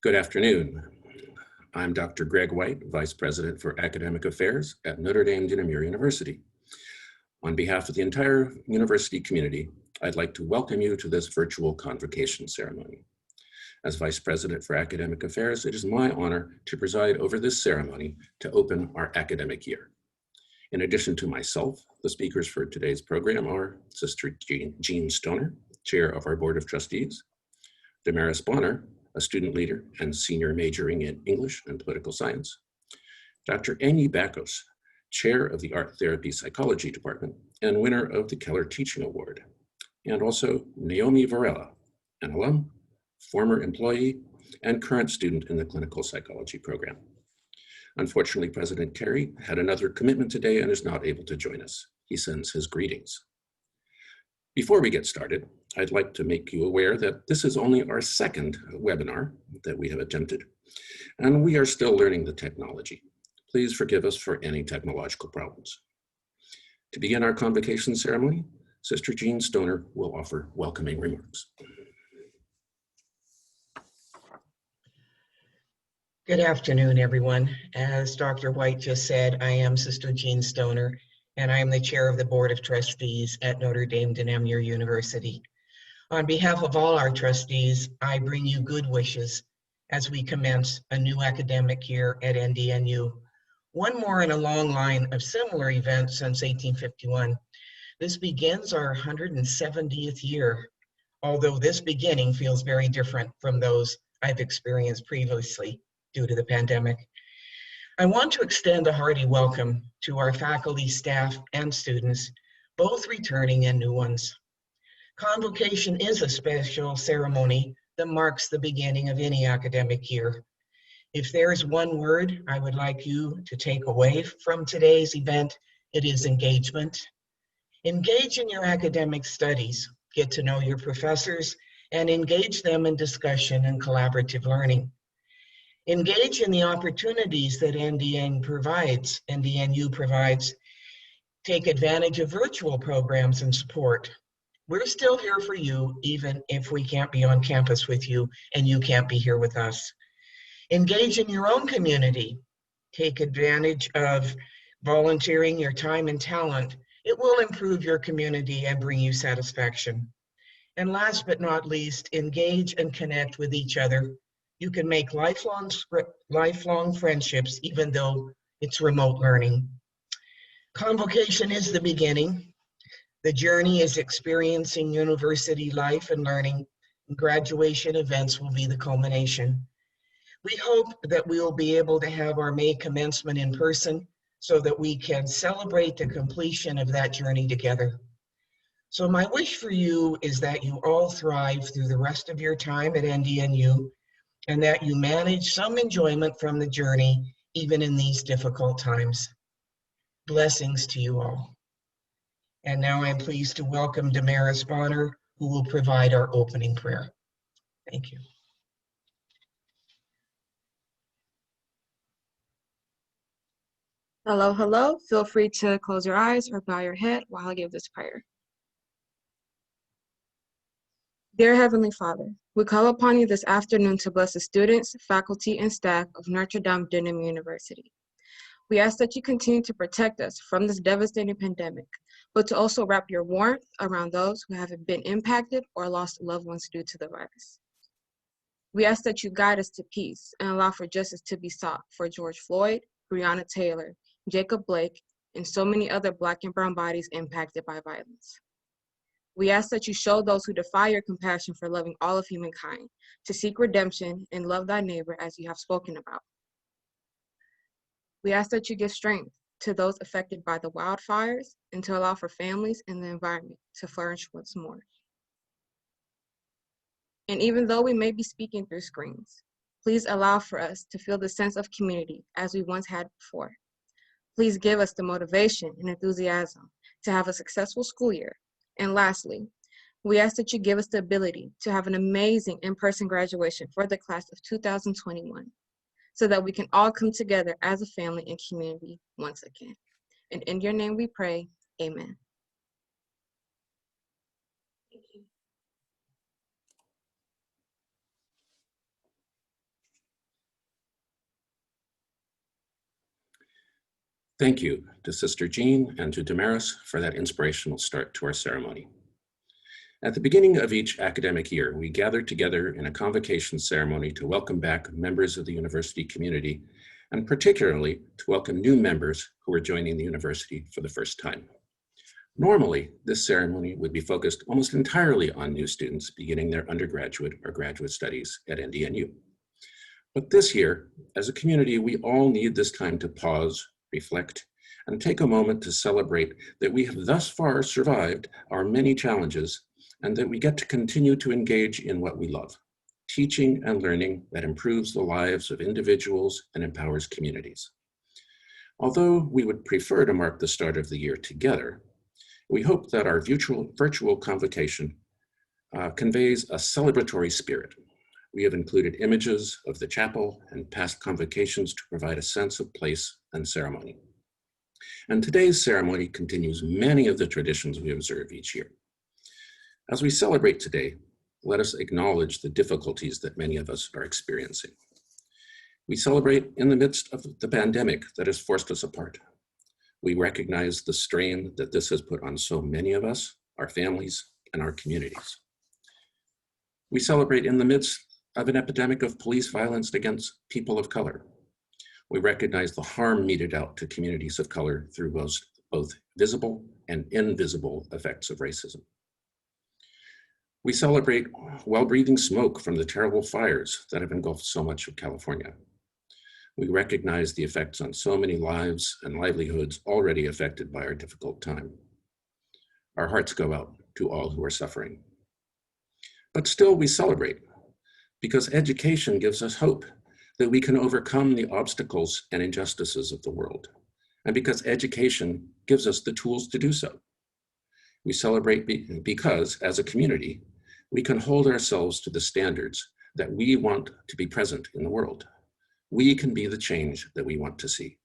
Good afternoon. I'm Dr. Greg White, Vice President for Academic Affairs at Notre Dame de Namur University. On behalf of the entire university community, I'd like to welcome you to this virtual convocation ceremony. As Vice President for Academic Affairs, it is my honor to preside over this ceremony to open our academic year. In addition to myself, the speakers for today's program are Sister Jean Stoner, Chair of our Board of Trustees, Damaris, a student leader and senior majoring in English and political science, Dr. Backos, Chair of the Art Therapy Psychology Department and winner of the Keller Teaching Award, and also Noemi Varela, an alum, former employee, and current student in the clinical psychology program. Unfortunately, President Kerry had another commitment today and is not able to join us. He sends his greetings. Before we get started, I'd like to make you aware that this is only our second webinar that we have attempted, and we are still learning the technology. Please forgive us for any technological problems. To begin our convocation ceremony, Sister Jean Stoner will offer welcoming remarks. Good afternoon, everyone. As Dr. White just said, I am Sister Jean Stoner, and I am the chair of the Board of Trustees at Notre Dame de Namur University. On behalf of all our trustees, I bring you good wishes as we commence a new academic year at NDNU. One more in a long line of similar events since 1851. This begins our 170th year, although this beginning feels very different from those I've experienced previously due to the pandemic. I want to extend a hearty welcome to our faculty, staff, and students, both returning and new ones. Convocation is a special ceremony that marks the beginning of any academic year. If there is one word I would like you to take away from today's event, it is engagement. Engage in your academic studies, get to know your professors, and engage them in discussion and collaborative learning. Engage in the opportunities that NDNU provides. Take advantage of virtual programs and support. We're still here for you, even if we can't be on campus with you and you can't be here with us. Engage in your own community. Take advantage of volunteering your time and talent. It will improve your community and bring you satisfaction. And last but not least, engage and connect with each other. You can make lifelong friendships, even though it's remote learning. Convocation is the beginning. The journey is experiencing university life and learning. Graduation events will be the culmination. We hope that we will be able to have our May commencement in person so that we can celebrate the completion of that journey together. So my wish for you is that you all thrive through the rest of your time at NDNU, and that you manage some enjoyment from the journey, even in these difficult times. Blessings to you all. And now I'm pleased to welcome Damaris, who will provide our opening prayer. Thank you. Hello, hello. Feel free to close your eyes or bow your head while I give this prayer. Dear Heavenly Father, we call upon you this afternoon to bless the students, faculty, and staff of Notre Dame de Namur University. We ask that you continue to protect us from this devastating pandemic, but to also wrap your warmth around those who have been impacted or lost loved ones due to the virus. We ask that you guide us to peace and allow for justice to be sought for George Floyd, Breonna Taylor, Jacob Blake, and so many other Black and brown bodies impacted by violence. We ask that you show those who defy your compassion for loving all of humankind to seek redemption and love thy neighbor as you have spoken about. We ask that you give strength to those affected by the wildfires and to allow for families and the environment to flourish once more. And even though we may be speaking through screens, please allow for us to feel the sense of community as we once had before. Please give us the motivation and enthusiasm to have a successful school year. And lastly, we ask that you give us the ability to have an amazing in-person graduation for the class of 2021, so that we can all come together as a family and community once again. And in your name we pray, amen. Thank you. Thank you to Sister Jean and to Damaris for that inspirational start to our ceremony. At the beginning of each academic year, we gather together in a convocation ceremony to welcome back members of the university community, and particularly to welcome new members who are joining the university for the first time. Normally, this ceremony would be focused almost entirely on new students beginning their undergraduate or graduate studies at NDNU. But this year, as a community, we all need this time to pause, reflect, and take a moment to celebrate that we have thus far survived our many challenges and that we get to continue to engage in what we love, teaching and learning that improves the lives of individuals and empowers communities. Although we would prefer to mark the start of the year together, we hope that our virtual convocation conveys a celebratory spirit. We have included images of the chapel and past convocations to provide a sense of place and ceremony. And today's ceremony continues many of the traditions we observe each year. As we celebrate today, let us acknowledge the difficulties that many of us are experiencing. We celebrate in the midst of the pandemic that has forced us apart. We recognize the strain that this has put on so many of us, our families, and our communities. We celebrate in the midst of an epidemic of police violence against people of color. We recognize the harm meted out to communities of color through both visible and invisible effects of racism. We celebrate while breathing smoke from the terrible fires that have engulfed so much of California. We recognize the effects on so many lives and livelihoods already affected by our difficult time. Our hearts go out to all who are suffering. But still we celebrate because education gives us hope that we can overcome the obstacles and injustices of the world, and because education gives us the tools to do so. We celebrate because, as a community, we can hold ourselves to the standards that we want to be present in the world. We can be the change that we want to see.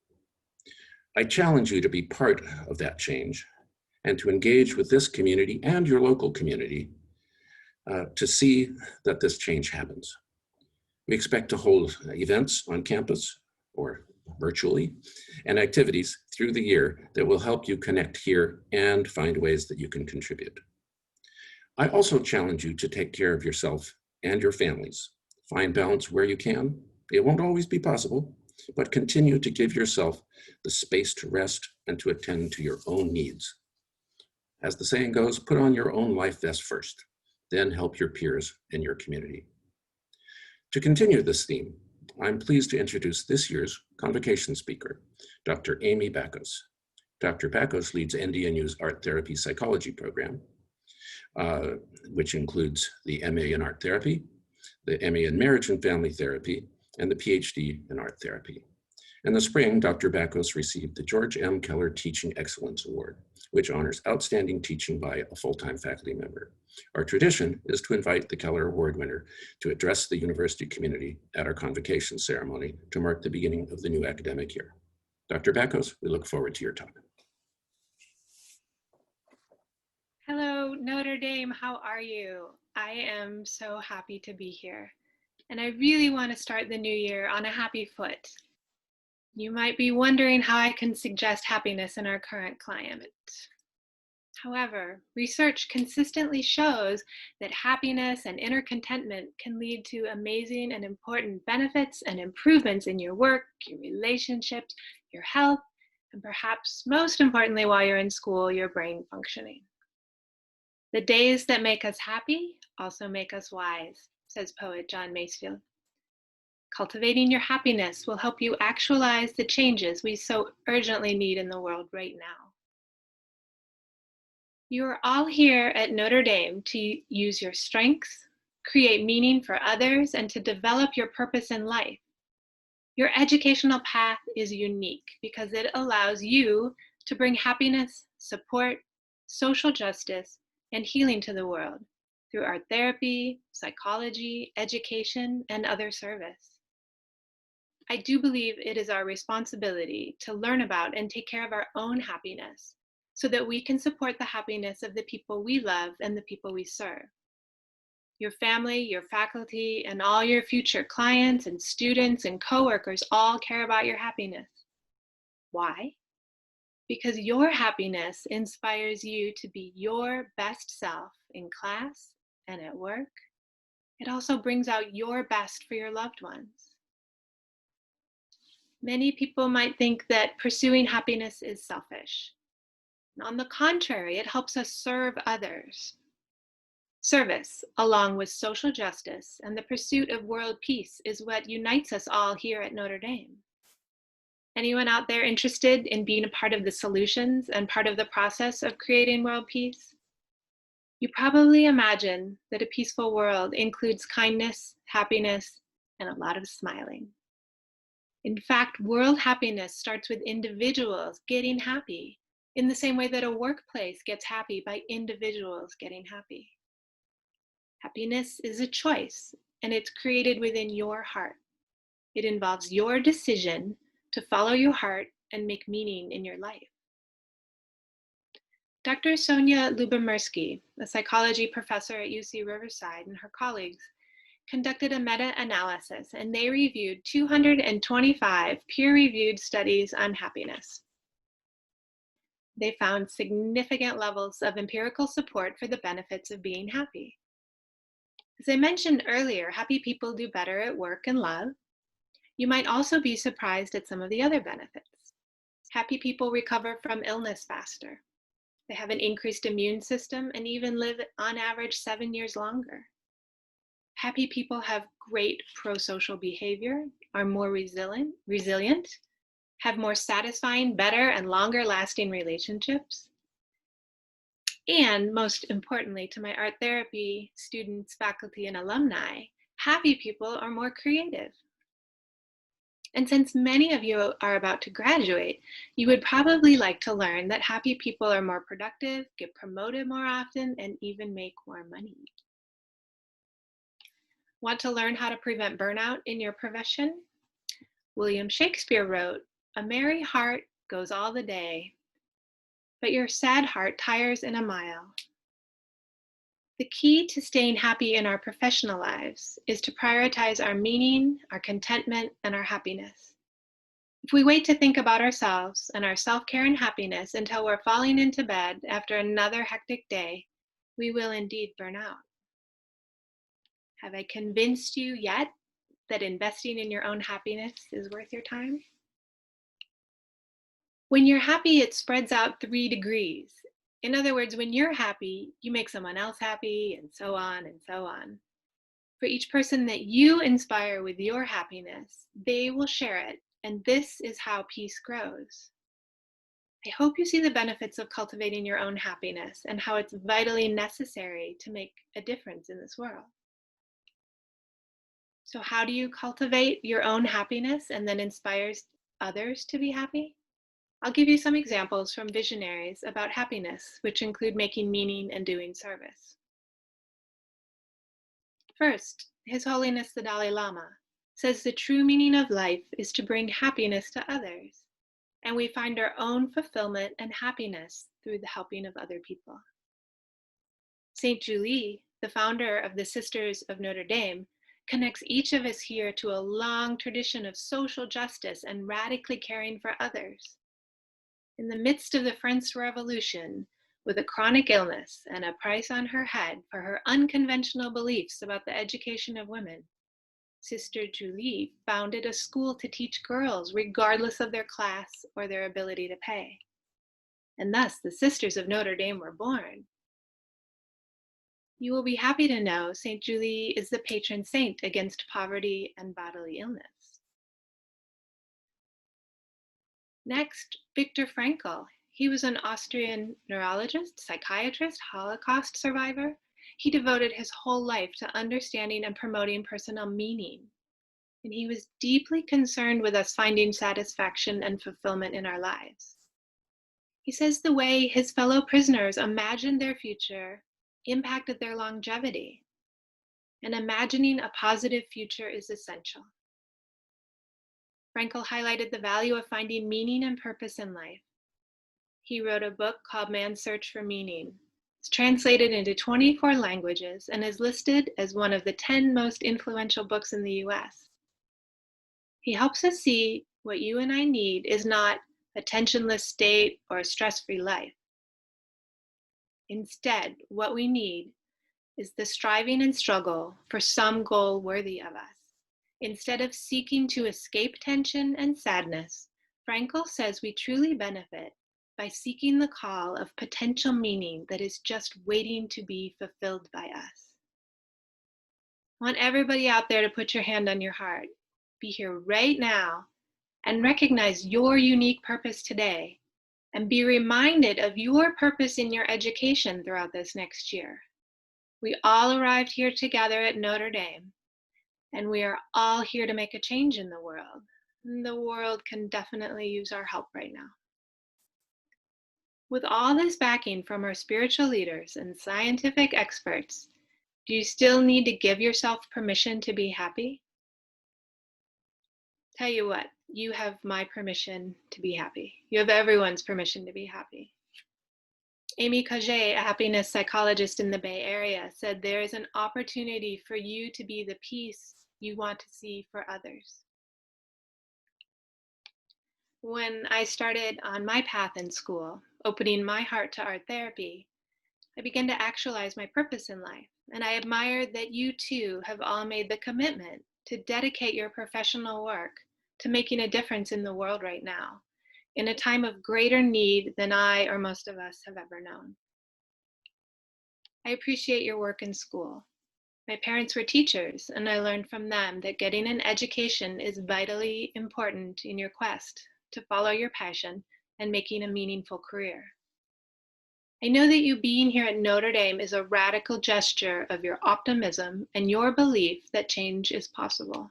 I challenge you to be part of that change and to engage with this community and your local community to see that this change happens. We expect to hold events on campus or virtually and activities through the year that will help you connect here and find ways that you can contribute. I also challenge you to take care of yourself and your families. Find balance where you can. It won't always be possible, but continue to give yourself the space to rest and to attend to your own needs. As the saying goes, put on your own life vest first, then help your peers and your community. To continue this theme, I'm pleased to introduce this year's convocation speaker, Dr. Amy Backos. Dr. Backos leads NDNU's Art Therapy Psychology program, which includes the MA in Art Therapy, the MA in Marriage and Family Therapy, and the PhD in Art Therapy. In the spring, Dr. Backos received the George M. Keller Teaching Excellence Award, which honors outstanding teaching by a full-time faculty member. Our tradition is to invite the Keller Award winner to address the university community at our convocation ceremony to mark the beginning of the new academic year. Dr. Backos, we look forward to your talk. Hello, Notre Dame, how are you? I am so happy to be here. And I really want to start the new year on a happy foot. You might be wondering how I can suggest happiness in our current climate. However, research consistently shows that happiness and inner contentment can lead to amazing and important benefits and improvements in your work, your relationships, your health, and perhaps most importantly, while you're in school, your brain functioning. The days that make us happy also make us wise, says poet John Masefield. Cultivating your happiness will help you actualize the changes we so urgently need in the world right now. You are all here at Notre Dame to use your strengths, create meaning for others, and to develop your purpose in life. Your educational path is unique because it allows you to bring happiness, support, social justice, and healing to the world through art therapy, psychology, education, and other service. I do believe it is our responsibility to learn about and take care of our own happiness so that we can support the happiness of the people we love and the people we serve. Your family, your faculty, and all your future clients and students and coworkers all care about your happiness. Why? because your happiness inspires you to be your best self in class and at work. It also brings out your best for your loved ones. Many people might think that pursuing happiness is selfish. On the contrary, it helps us serve others. Service, along with social justice and the pursuit of world peace, is what unites us all here at Notre Dame. Anyone out there interested in being a part of the solutions and part of the process of creating world peace? You probably imagine that a peaceful world includes kindness, happiness, and a lot of smiling. In fact, world happiness starts with individuals getting happy, in the same way that a workplace gets happy by individuals getting happy. Happiness is a choice, and it's created within your heart. It involves your decision to follow your heart and make meaning in your life. Dr. Sonia Lubomirsky, a psychology professor at UC Riverside, and her colleagues conducted a meta-analysis, and they reviewed 225 peer-reviewed studies on happiness. They found significant levels of empirical support for the benefits of being happy. As I mentioned earlier, happy people do better at work and love. You might also be surprised at some of the other benefits. Happy people recover from illness faster. They have an increased immune system and even live on average 7 years longer. Happy people have great pro-social behavior, are more resilient, have more satisfying, better, and longer-lasting relationships. And most importantly, to my art therapy students, faculty, and alumni, happy people are more creative. And since many of you are about to graduate, you would probably like to learn that happy people are more productive, get promoted more often, and even make more money. Want to learn how to prevent burnout in your profession? William Shakespeare wrote, "A merry heart goes all the day, but your sad heart tires in a mile." The key to staying happy in our professional lives is to prioritize our meaning, our contentment, and our happiness. If we wait to think about ourselves and our self-care and happiness until we're falling into bed after another hectic day, we will indeed burn out. Have I convinced you yet that investing in your own happiness is worth your time? When you're happy, it spreads out 3 degrees. In other words, when you're happy, you make someone else happy, and so on and so on. For each person that you inspire with your happiness, they will share it, and this is how peace grows. I hope you see the benefits of cultivating your own happiness and how it's vitally necessary to make a difference in this world. So how do you cultivate your own happiness and then inspire others to be happy? I'll give you some examples from visionaries about happiness, which include making meaning and doing service. First, His Holiness the Dalai Lama says the true meaning of life is to bring happiness to others, and we find our own fulfillment and happiness through the helping of other people. Saint Julie, the founder of the Sisters of Notre Dame, connects each of us here to a long tradition of social justice and radically caring for others. In the midst of the French Revolution, with a chronic illness and a price on her head for her unconventional beliefs about the education of women, Sister Julie founded a school to teach girls regardless of their class or their ability to pay. And thus the Sisters of Notre Dame were born. You will be happy to know St. Julie is the patron saint against poverty and bodily illness. Next, Viktor Frankl. He was an Austrian neurologist, psychiatrist, Holocaust survivor. He devoted his whole life to understanding and promoting personal meaning. And he was deeply concerned with us finding satisfaction and fulfillment in our lives. He says the way his fellow prisoners imagined their future impacted their longevity. And imagining a positive future is essential. Frankl highlighted the value of finding meaning and purpose in life. He wrote a book called Man's Search for Meaning. It's translated into 24 languages and is listed as one of the 10 most influential books in the US. He helps us see what you and I need is not a tensionless state, or a stress-free life. Instead, what we need is the striving and struggle for some goal worthy of us. Instead of seeking to escape tension and sadness, Frankl says we truly benefit by seeking the call of potential meaning that is just waiting to be fulfilled by us. I want everybody out there to put your hand on your heart, be here right now, and recognize your unique purpose today, and be reminded of your purpose in your education throughout this next year. We all arrived here together at Notre Dame, and we are all here to make a change in the world. And the world can definitely use our help right now. With all this backing from our spiritual leaders and scientific experts, do you still need to give yourself permission to be happy? Tell you what, you have my permission to be happy. You have everyone's permission to be happy. Amy Cauget, a happiness psychologist in the Bay Area, said there is an opportunity for you to be the peace you want to see for others. When I started on my path in school, opening my heart to art therapy, I began to actualize my purpose in life. And I admire that you too have all made the commitment to dedicate your professional work to making a difference in the world right now, in a time of greater need than I or most of us have ever known. I appreciate your work in school. My parents were teachers, and I learned from them that getting an education is vitally important in your quest to follow your passion and making a meaningful career. I know that you being here at Notre Dame is a radical gesture of your optimism and your belief that change is possible.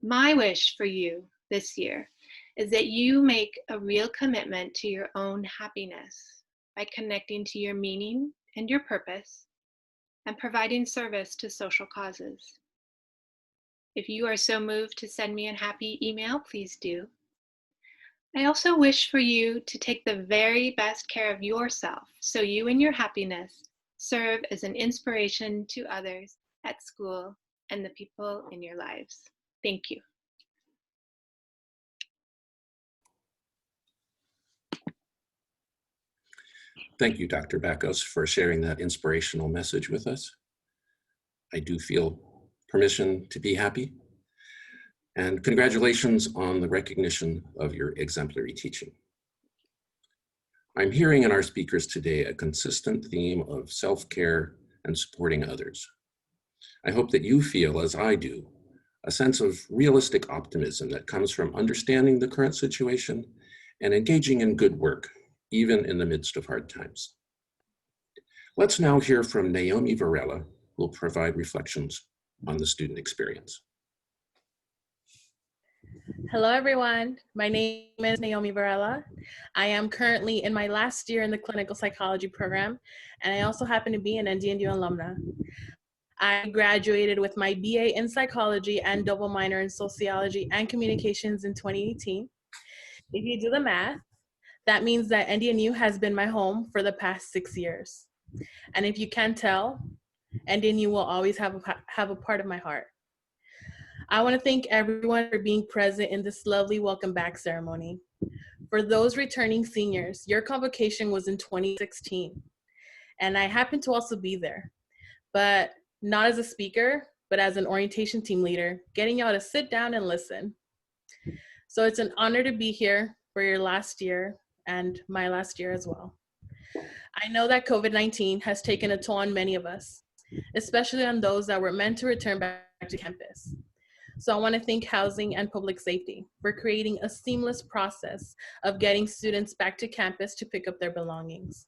My wish for you this year is that you make a real commitment to your own happiness by connecting to your meaning and your purpose and providing service to social causes. If you are so moved to send me a happy email, please do. I also wish for you to take the very best care of yourself so you and your happiness serve as an inspiration to others at school and the people in your lives. Thank you. Thank you, Dr. Backos, for sharing that inspirational message with us. I do feel permission to be happy. And congratulations on the recognition of your exemplary teaching. I'm hearing in our speakers today a consistent theme of self-care and supporting others. I hope that you feel, as I do, a sense of realistic optimism that comes from understanding the current situation and engaging in good work, even in the midst of hard times. Let's now hear from Noemi Varela, who will provide reflections on the student experience. Hello, everyone. My name is Noemi Varela. I am currently in my last year in the clinical psychology program, and I also happen to be an NDNU alumna. I graduated with my BA in psychology and double minor in sociology and communications in 2018. If you do the math, that means that NDNU has been my home for the past 6 years. And if you can tell, NDNU will always have a part of my heart. I want to thank everyone for being present in this lovely welcome back ceremony. For those returning seniors, your convocation was in 2016, and I happened to also be there, but not as a speaker, but as an orientation team leader, getting y'all to sit down and listen. So it's an honor to be here for your last year and my last year as well. I know that COVID-19 has taken a toll on many of us, especially on those that were meant to return back to campus. So I want to thank Housing and Public Safety for creating a seamless process of getting students back to campus to pick up their belongings.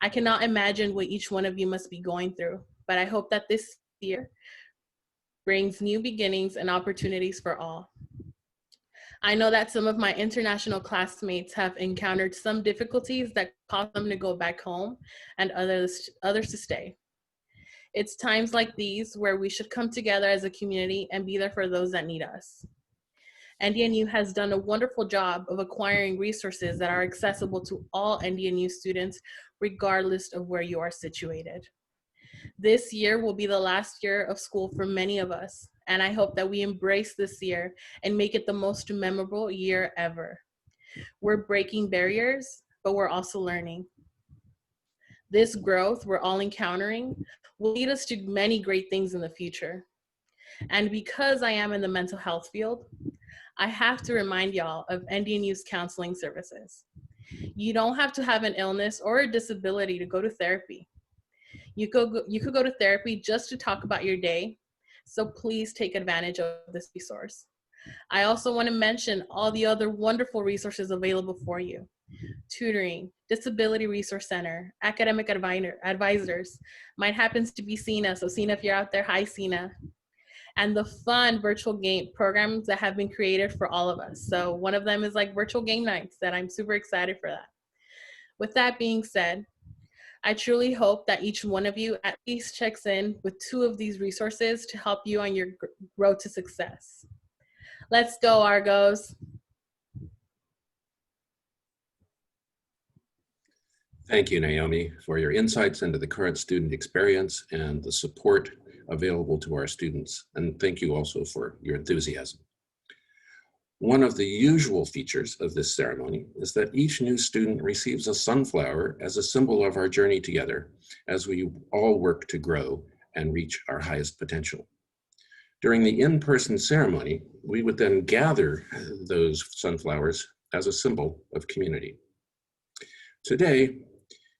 I cannot imagine what each one of you must be going through, but I hope that this year brings new beginnings and opportunities for all. I know that some of my international classmates have encountered some difficulties that caused them to go back home and others to stay. It's times like these where we should come together as a community and be there for those that need us. NDNU has done a wonderful job of acquiring resources that are accessible to all NDNU students, regardless of where you are situated. This year will be the last year of school for many of us, and I hope that we embrace this year and make it the most memorable year ever. We're breaking barriers, but we're also learning. This growth we're all encountering will lead us to many great things in the future. And because I am in the mental health field, I have to remind y'all of NDNU's counseling services. You don't have to have an illness or a disability to go to therapy. You could go to therapy just to talk about your day, so please take advantage of this resource. I also want to mention all the other wonderful resources available for you. Tutoring, Disability Resource Center, academic advisors. Mine happens to be Sina, so Sina, if you're out there, hi Sina. And the fun virtual game programs that have been created for all of us. So one of them is like virtual game nights that I'm super excited for that. With that being said, I truly hope that each one of you at least checks in with 2 of these resources to help you on your road to success. Let's go, Argos. Thank you, Naomi, for your insights into the current student experience and the support available to our students. And thank you also for your enthusiasm. One of the usual features of this ceremony is that each new student receives a sunflower as a symbol of our journey together as we all work to grow and reach our highest potential. During the in-person ceremony, we would then gather those sunflowers as a symbol of community. Today,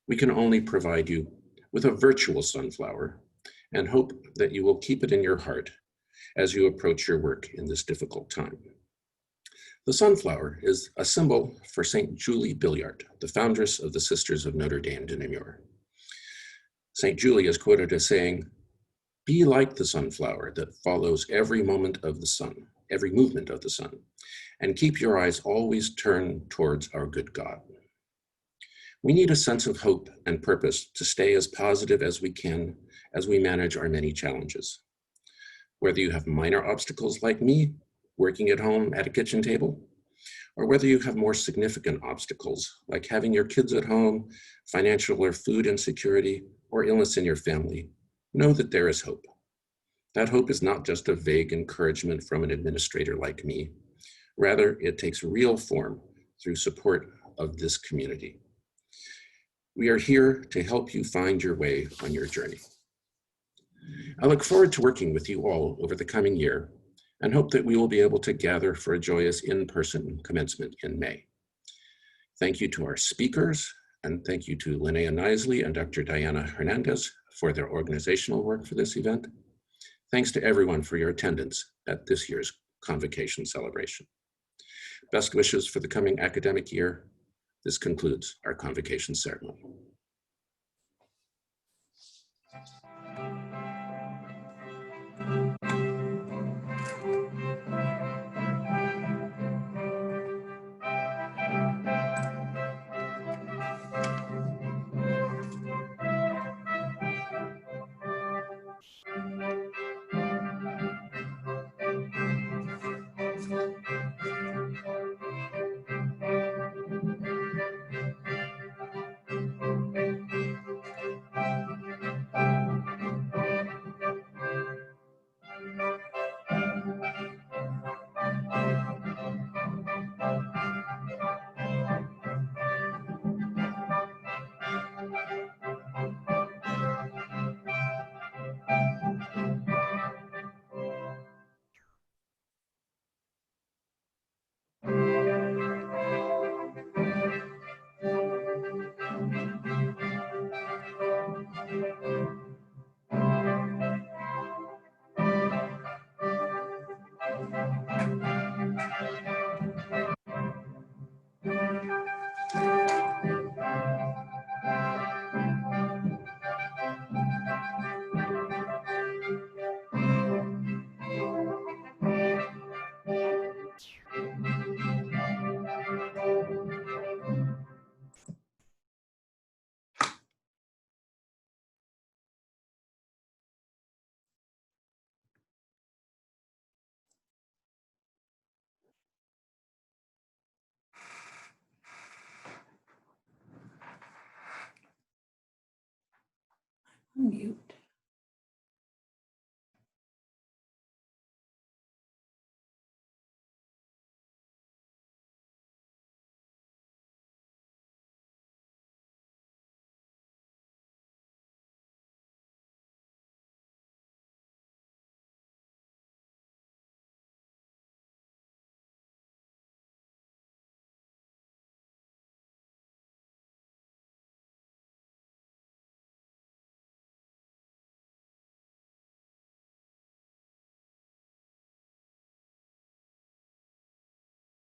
we can only provide you with a virtual sunflower and hope that you will keep it in your heart as you approach your work in this difficult time. The sunflower is a symbol for St. Julie Billiart, the foundress of the Sisters of Notre Dame de Namur. St. Julie is quoted as saying, "Be like the sunflower that follows every moment of the sun, every movement of the sun, and keep your eyes always turned towards our good God." We need a sense of hope and purpose to stay as positive as we can as we manage our many challenges. Whether you have minor obstacles like me, working at home at a kitchen table, or whether you have more significant obstacles like having your kids at home, financial or food insecurity, or illness in your family, know that there is hope. That hope is not just a vague encouragement from an administrator like me. Rather, it takes real form through support of this community. We are here to help you find your way on your journey. I look forward to working with you all over the coming year and hope that we will be able to gather for a joyous in-person commencement in May. Thank you to our speakers, and thank you to Linnea Knisley and Dr. Diana Hernandez for their organizational work for this event. Thanks to everyone for your attendance at this year's Convocation celebration. Best wishes for the coming academic year. This concludes our Convocation ceremony. Mute.